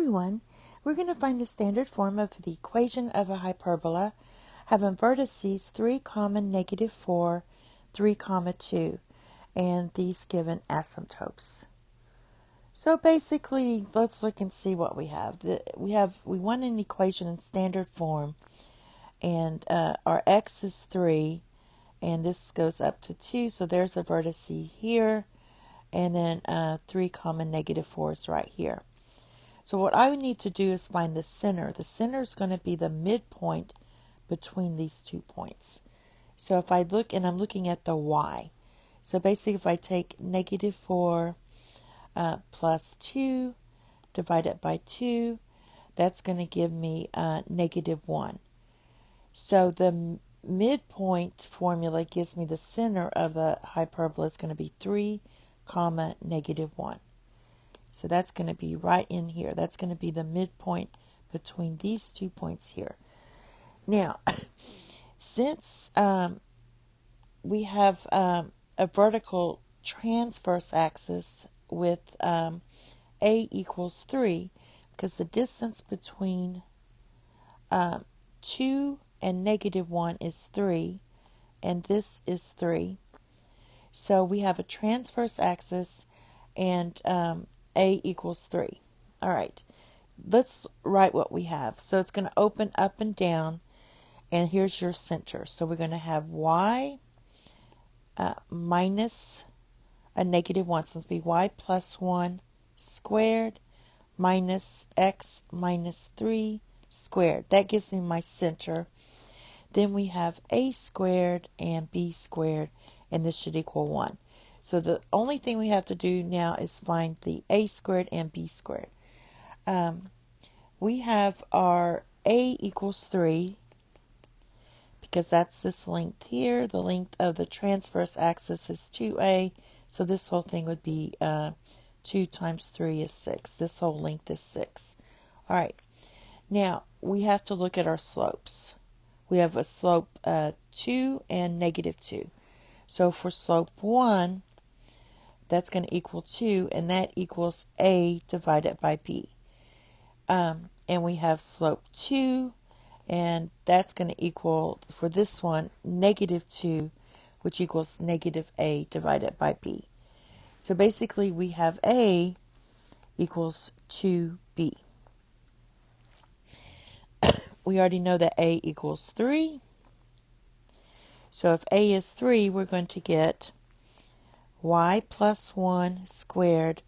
everyone, we're going to find the standard form of the equation of a hyperbola having vertices 3, -4, 3, 2, and these given asymptotes. So basically, let's look and see what we have. We want an equation in standard form, and our x is 3, and this goes up to 2, so there's a vertex here, and then 3, -4 is right here. So what I would need to do is find the center. The center is going to be the midpoint between these 2 points. So if I look, and I'm looking at the y. So basically if I take -4 plus 2 divided by 2, that's going to give me -1. So the midpoint formula gives me the center of the hyperbola is going to be 3, -1. So that's going to be right in here. That's going to be the midpoint between these 2 points here. Now, since we have a vertical transverse axis with a equals 3, because the distance between 2 and -1 is 3, and this is 3. So we have a transverse axis, and a equals 3. All right, let's write what we have. So it's going to open up and down, and here's your center. So we're going to have y minus a -1, so it's be y plus 1 squared minus x minus 3 squared. That gives me my center. Then we have a squared and b squared, and this should equal 1. So the only thing we have to do now is find the a squared and b squared. We have our a equals 3, because that's this length here. The length of the transverse axis is 2a, so this whole thing would be 2 times 3 is 6. This whole length is 6. All right, now we have to look at our slopes. We have a slope 2 and -2. So for slope 1, that's going to equal 2, and that equals a divided by b. And we have slope 2, and that's going to equal, for this one, -2, which equals -a divided by b. So basically we have a equals 2b. We already know that a equals 3. So if a is 3, we're going to get y plus 1 squared,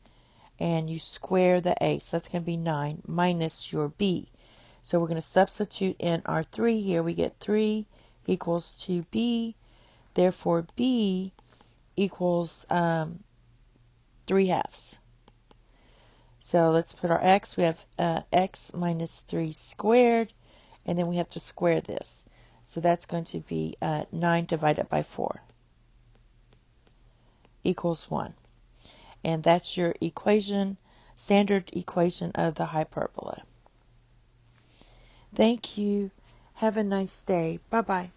and you square the a, so that's going to be 9, minus your b. So we're going to substitute in our 3 here. We get 3 equals 2b. Therefore, b equals 3/2. So let's put our x. We have x minus 3 squared, and then we have to square this. So that's going to be 9 divided by 4 equals 1. And that's your equation, standard equation of the hyperbola. Thank you. Have a nice day. Bye-bye.